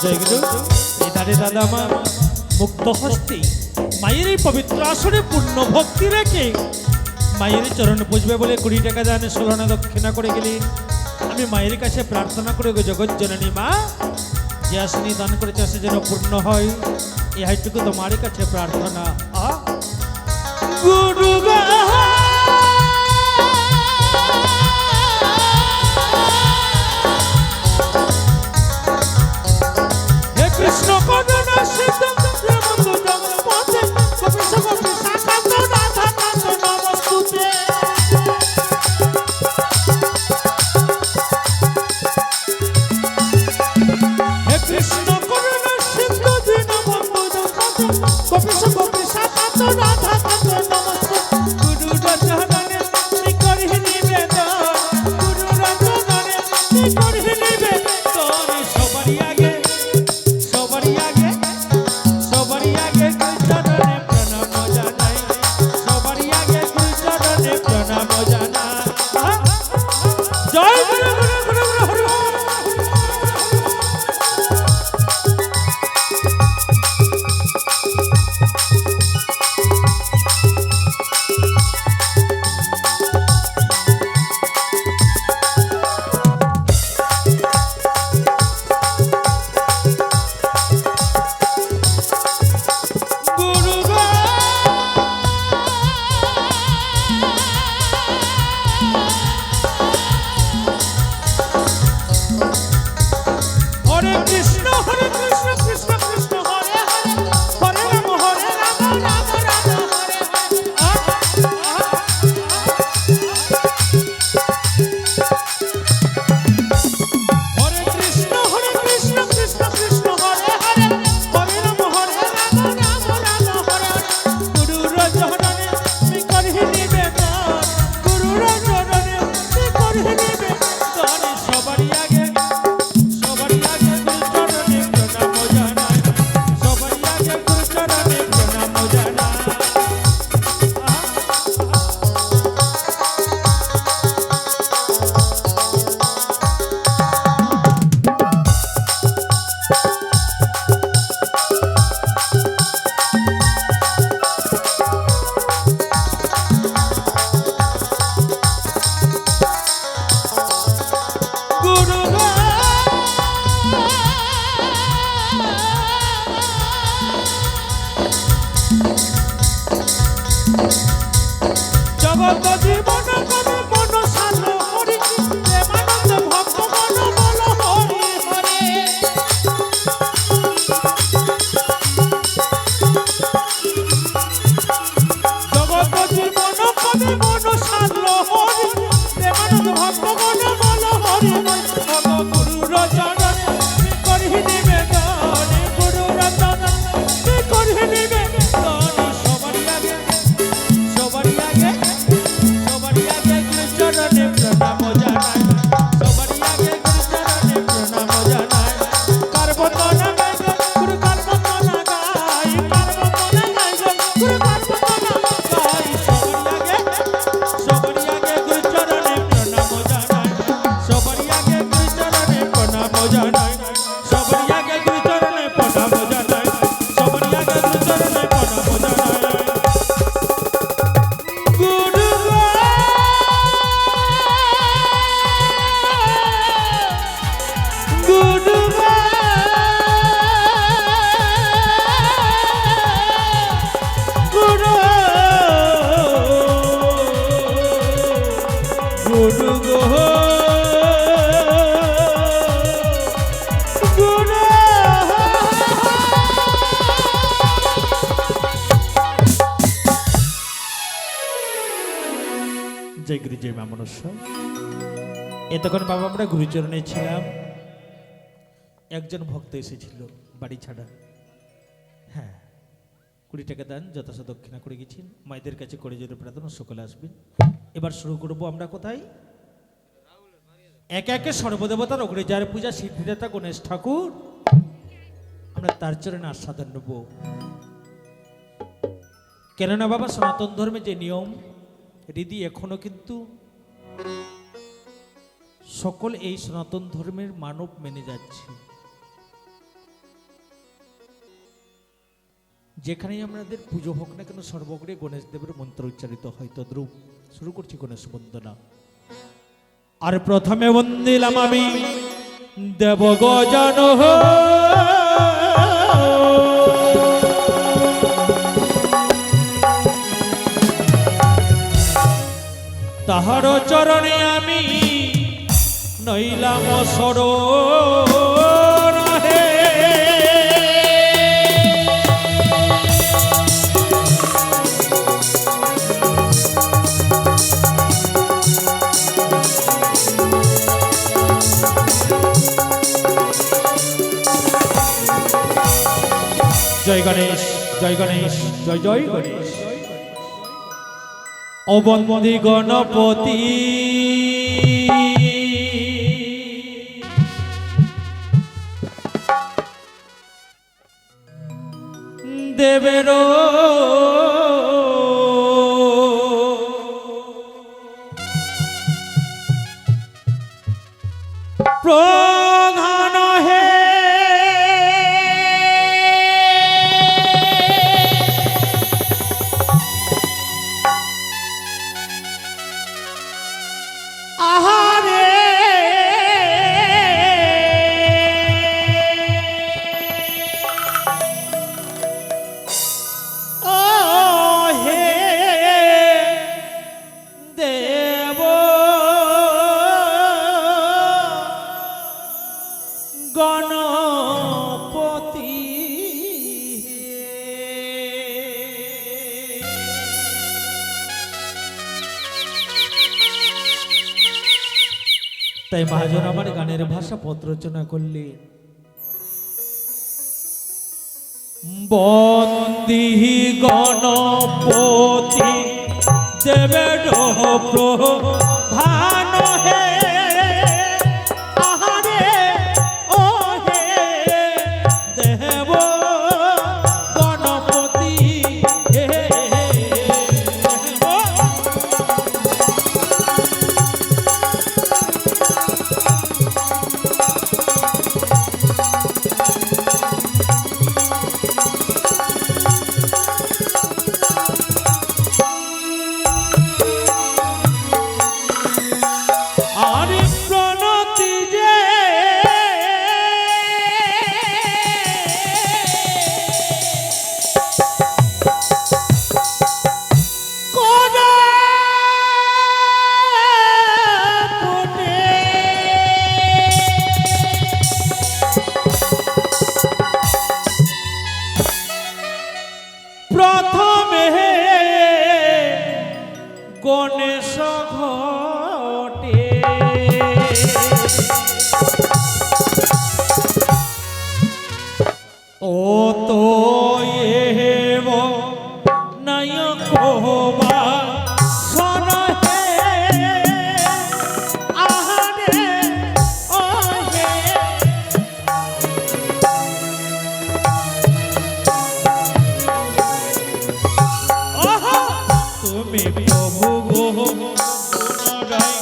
জয়গুরু। এই ধারে দাদা আমার মুক্ত হস্তে মায়ের এই পবিত্র আসনে পূর্ণ ভক্তি রেখে মায়ের চরণ পুজবে বলে 20 টাকা দানে 16 আনা দক্ষিণা করে গেলেন। আমি মায়ের কাছে প্রার্থনা করে গো জগৎ জননী মা, যে আসনি দান করেছে সে যেন পূর্ণ হয়, এই হাইটুকু তোমার কাছে প্রার্থনা। গুরু হে কৃষ্ণ করুণা সিন্ধু প্রেমন্দু জগৎপতে গোপীশ গোপী শাখান্ত রাধা কান্ত নমস্তুতে। হে কৃষ্ণ করুণা সিন্ধু দীনবন্ধু জগৎপতে গোপীশ গোপী শাখান্ত রাধা কান্ত নমস্তুতে। গুরু রচননে শ্রী করি নিবেদন, গুরু রচননে শ্রী করি নিবেদন। সবারই আগে সবারই আগে সবারই আগে গুরুচরণে প্রণাম জানাই, সবারই আগে গুরুচরণে প্রণাম জানাই। জয় গুরু গুরু গুরু গুরু হরি বল। গুরু গো হরে কৃষ্ণ কৃষ্ণ কৃষ্ণ হরে হরে, হরে রাম রাম রাম হরে হরে। হরে কৃষ্ণ কৃষ্ণ কৃষ্ণ হরে হরে, হরে রাম রাম হরে হরে। গুরুর চরণে শ্রী করি নিবেদন, গুরুর চরণে শ্রী করি নিবেদন। সবারই আগে সবারই আগে গুরুচরণে প্রণাম জানাই, সবারই আগে গুরুচরণে প্রণাম জানাই। গুরু গো জগৎ জীবন কবি মন সাধ হরি, প্রেমানন্দ ভক্ত মন বল হরি হরে। জগৎ জীবন কবি মন সাধ হরি, প্রেমানন্দ ভক্ত মন বল হরি হরে। গুরুর চরণে শ্রী করি নিবেদন, গুরুর চরণে শ্রী করি নিবেদন। সবারই আগে সবারই আগে সবারই আগে গুরুচরণে প্রণাম জানাই, সবারই আগে গুরুচরণে প্রণাম জানাই। কার্বতনা গাই গো গুরু কার্বতনা গাই, কার্বতনা গাই গো গুরু কার্বতনা গাই। সবারই আগে গুরুচরণে প্রণাম জানাই, সবারই আগে গুরুচরণে প্রণাম জানাই, সবারই আগে গুরুচরণে প্রণাম জানাই, সবারই আগে গুরুচরণে প্রণাম জানাই। গুরু গো গুরু গো গুরু গুরু গো গুরু। জয় গুরু জয় মা মনস্য। এতক্ষণ বাবা আমরা গুরুচরণে ছিলাম, একজন ভক্ত এসেছিল বাড়ি ছাড়া। হ্যাঁ, 20 টাকা দান যথাযথ দক্ষিণা করে গেছেন। মায়েদের কাছে করে জোরে প্রার্থনা সকলে আসবেন। এবার শুরু করবো আমরা কোথায়? একে একে সর্বদেবতার অগ্রজার পূজা সিদ্ধিদাতা গণেশ ঠাকুর, আমরা তার চরণে আস্বাদন নেব। কেননা বাবা সনাতন ধর্মে যে নিয়ম রীতি এখনো কিন্তু সকল এই সনাতন ধর্মের মানব মেনে যাচ্ছে। যেখানেই আমাদের পুজো হোক না কেন সর্বগ্রে গণেশ দেবের মন্ত্র উচ্চারিত হয়। তদ্রূপ শুরু করছি গণেশ বন্দনা। আর প্রথমে বন্দিলাম আমি দেব গজন, তাহার চরণে আমি নইলাম শরণ হে। জয় গণেশ, জয় গণেশ, জয় জয় গণেশ। অবন্দী গণপতি দেবের প্রধান হে। আহারে ও হে দেব গণপতি, তাই মহাজন আমার গানের ভাষা পত্র রচনা করলে বন্দি গণপতি দেবের প্রধান হে। আহারে ও হে দেব গণপতি হে। আরে প্রণতি যে কোনে কোনে প্রথমে গণেশ ঘটে। ও তো এব নায়ক বা সরহে। আহারে ও হে ওহো তুমি প্রভু গো পুনরায়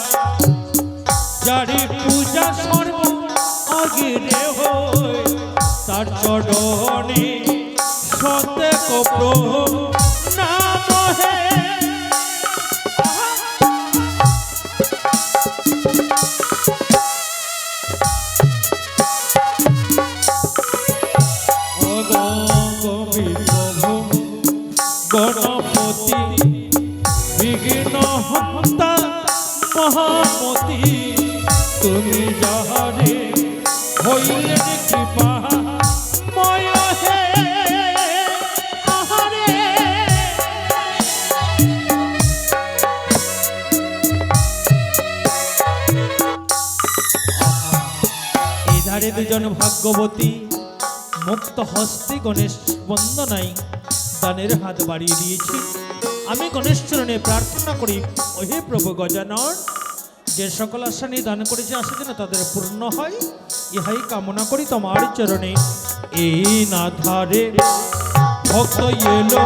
যারি পূজা সর্ব অগিরে হয়, তার চরণে সতেক প্রণাম হে। ও গোবি প্রভু গণপতি বিঘ্ন হন্তা মহামতি, তুমি যাহারে হইলেন কৃপা ময় হে। আহারে এধারে দুজন ভাগ্যবতী মুক্ত হস্তে গণেশ বন্দনায় দানের হাত বাড়িয়ে দিয়েছি। আমি গণেশ চরণে প্রার্থনা করি, ওহে প্রভু গজানন, যে সকল আশা নিয়ে দান করেছে আশা যেন তাদের পূর্ণ হয়, ইহাই কামনা করি তোমার চরণে। এই না ধারে ভক্ত এলো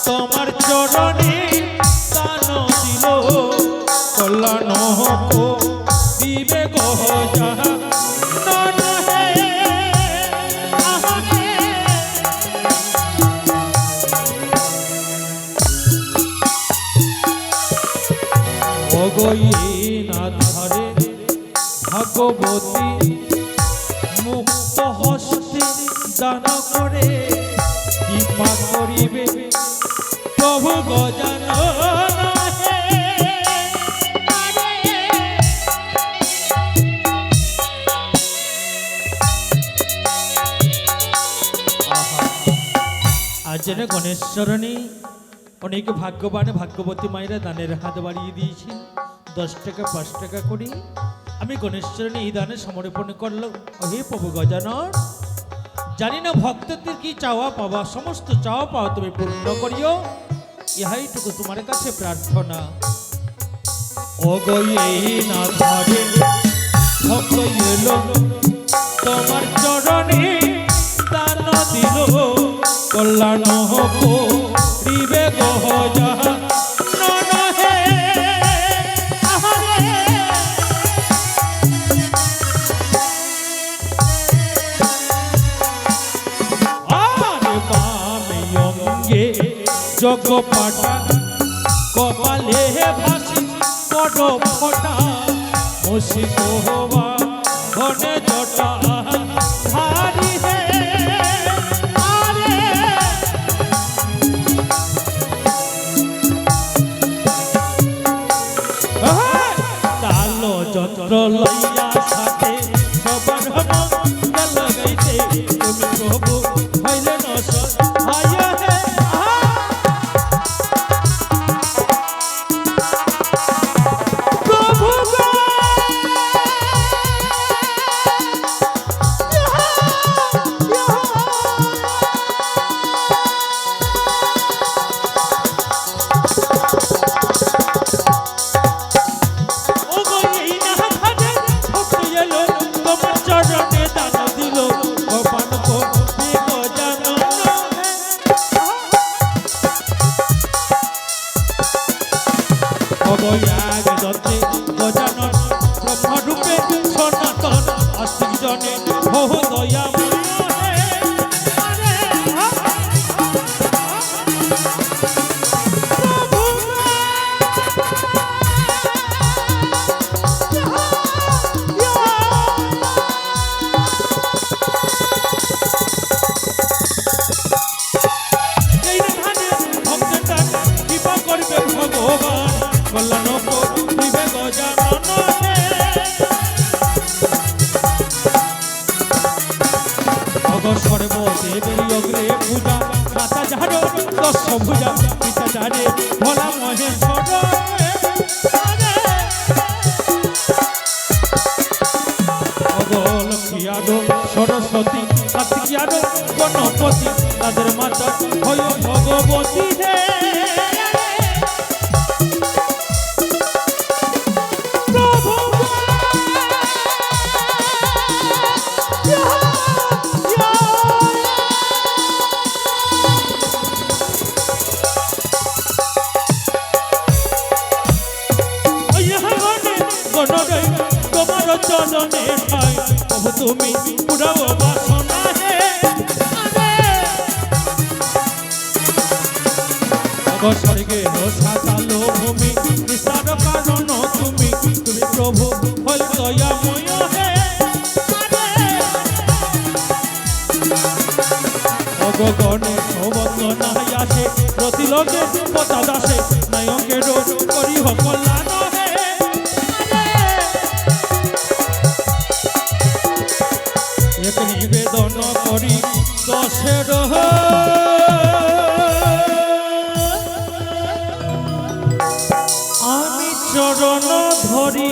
তোমার চরণে, দান দিল কল্যাণ দিবে গজা। অগয়ীনা ধরে ভাগবতী মুক্ত হস্তে দান করে কৃপা করিবে প্রভু গজানন হে। আজ যেন গণেশ্বরণী অনেক ভাগ্যবান ভাগ্যবতী মায়েরা দানের হাত বাড়িয়ে দিয়েছি 10 টাকা 5 টাকা করে। আমি গণেশ্বরণী এই দানে সমর্পণ করলাম। হে প্রভু গজানন, জানি না ভক্তদের কি চাওয়া পাওয়া, সমস্ত চাওয়া পাওয়া তুমি পূর্ণ করিও, ইহাইটুকু তোমার কাছে প্রার্থনা। অগয়ীনা ধরে ভক্ত এলো তোমার চরণে দান দিল কল্যাণ করিবে গজানন হে। আরে বামে অঙ্গে যোগ পাটা কপালে ভাসি বড় ফটা মুসি কোহবা ঘনে জটা হারি হে। তালো যন্ত্র লইয়া সাথে সবার মঙ্গল গাইতে তুমি প্রভু হইলে নস হায় হে। প্রভু গজানন ব্রহ্মরূপে সনাতন আস্তিক জনে হো দয়াময় হে। কৃপা করবে ভগবান কল্যাণ করিবে গজানন হে। অগ সর্বদেবের অগ্রে পূজা মাতা যার 10 ভুজা পিতা যারে ভোলা মহেশ্বর হে। অগ লক্ষ্মী আদো সরস্বতী কার্তিক আদো গণপতি তাদের মাতা হয় ভগবতী হে। তোমার চরণে ঠাই প্রভু তুমি পুরাও বাসনা হে। স্বর্গে সাতালো ভূমি নিষ্ঠার কারণ তুমি তুমি প্রভু হল দয়াময় হে। অগগণে সবন্দনায় আসে প্রতিলোকে পতা দাসে নায়কের করিহ কল্যাণ হে। এক নিবেদন করি 10 আমি চরণ ধরি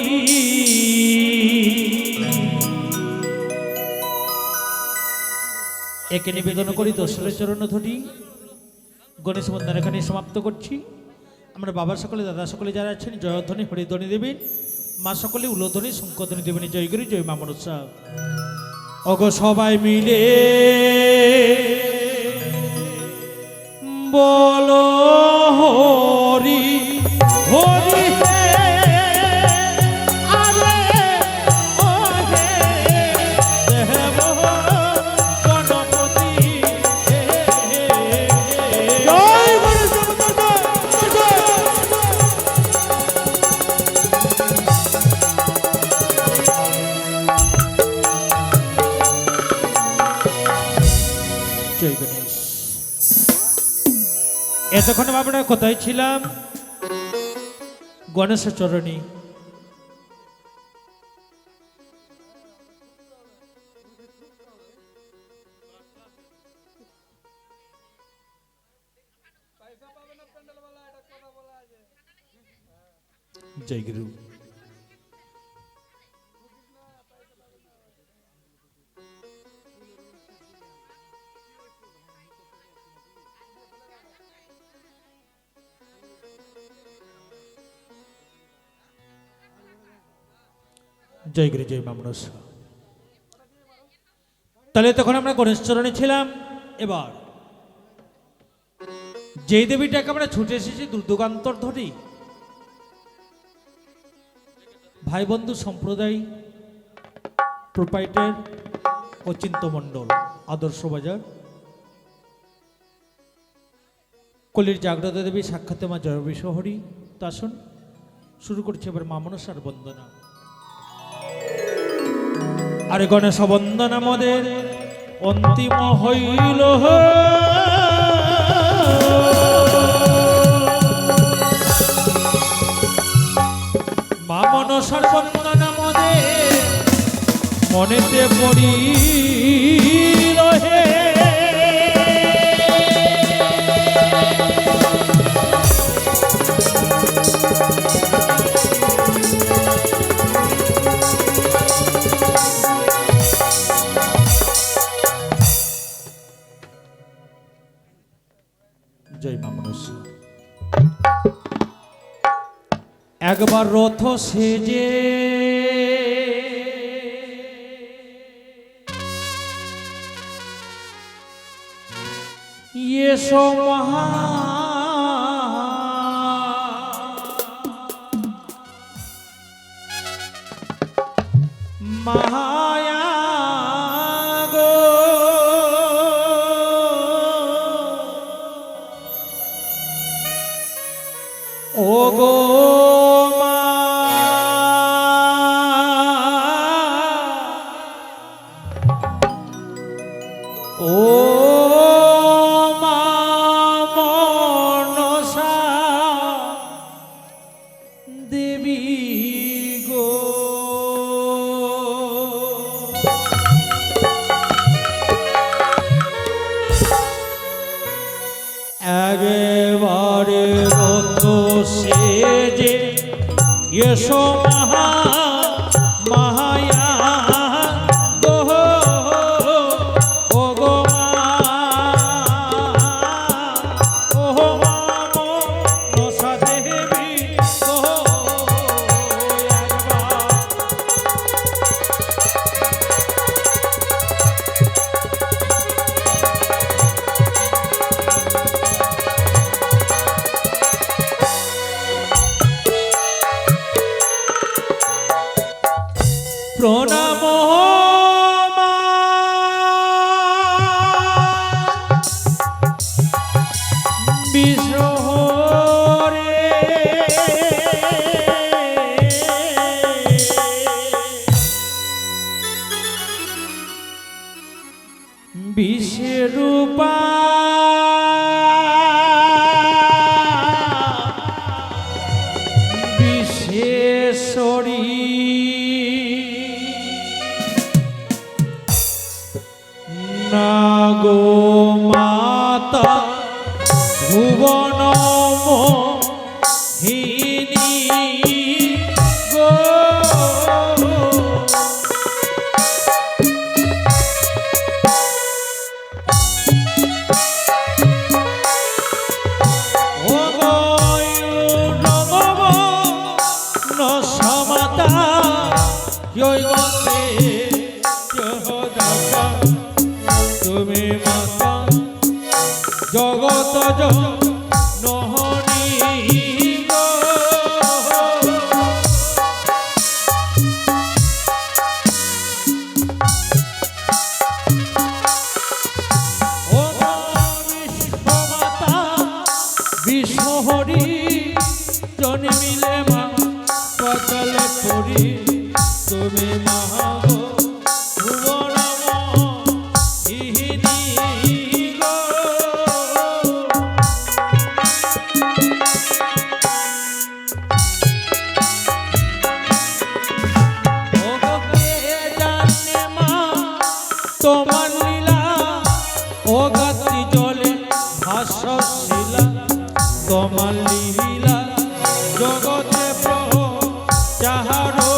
একে নিবেদন করি 10 চরণ ধরি। গণেশ বন্দনা এখানে সমাপ্ত করছি। আমরা বাবা সকলে দাদা সকলে যারা আছেন জয়ধ্বনি হরিধ্বনি দেবেন, মা সকলে উলোধ্বনি শঙ্কধ্বনি দেবেন। জয় গুরু জয় মা মনসা। অগ সবাই মিলে বলো হরি হরি হে। আরে ও হে দেব গণপতি হে। জয় গণেশ জয় গণেশ। এতক্ষণ আমরা কোথায় ছিলাম? গণেশের চরণী। জয় গুরু। জয় গুরু, জয় মা মনসা। তাহলে তখন আমরা গণেশ চরণে ছিলাম। এবার যেই দেবীটাকে আমরা ছুটে এসেছি দুর্যোগান্তর ধরি, ভাই বন্ধু সম্প্রদায় প্রোপাইটার ও চিন্তমণ্ডল আদর্শ বাজার কলির জাগ্রত দেবী সাক্ষাতে মা জয়বী শহরী। তা আসুন শুরু করছি এবার মা মনসার বন্দনা। আরে গণেশ বন্দনা মদের অন্তিম হইল, মা মনসার বন্দনা মদের মনেতে পড়িল হে। জয় মা মনসা। একবার রথ সেজে এসো মহা মায়া গো, ও গো মা ও মা মনসা দেবী গো। একবারে রথ সেজে এসো মহা মায়া গো, ও গো মা ও মা মনসা দেবী গো। প্রণাম মা বিশ্বহরে, বিশ্বরূপা বিশেশ্বরী, না গো মাতা ভুবন মোহিনী গো। ও গো নমঃ নসমাতা জয় গন্ধে জগদাতা, তুমি মাতা জগত জননী গো। ও বিশ্বমাতা বিশ্বহরি, জন্মিলে মা পাতালে পড়ি, তুমি মহা গো ভুবন মোহিনী ও গাতি জলে ভাসশিলা তোমার লীলা জগতে যাহারো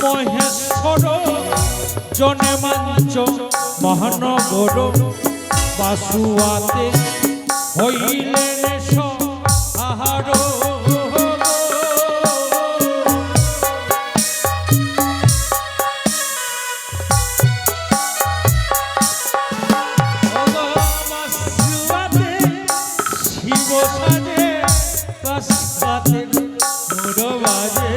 মহেশ্বর জনে মাঞ্চ মহানগর বাসুয়াতে হইলেন আহার শিব সাজে বাসুয়াতে বাজে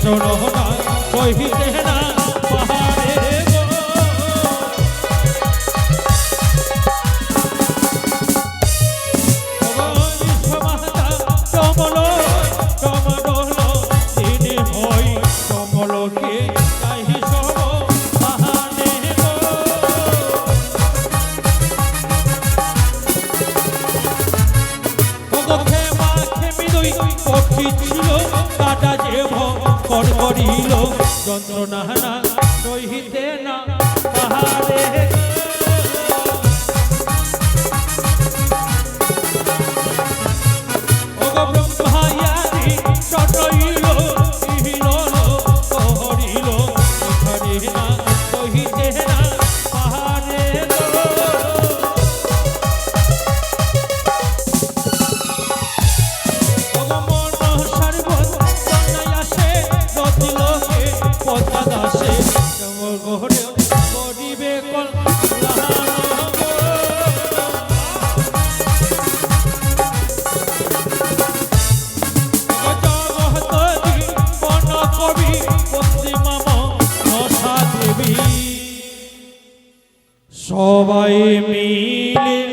শোনা কহিতে না পাহাড়ে কমল কমল তিনি হই কমলকে কাহি সব পাহাড়ে পক্ষী ছিল কাটা যে ভর করিল যন্ত্রণা না সহিতে না পাহাড়ে ব্রহ্মায়ারি চটইল ইহিল কহরিল এখানে না সহিতে না পাহাড়ে দাসে ঘরে করিবে কবি বন্দে মামা মশা দেবী সবাই মিলে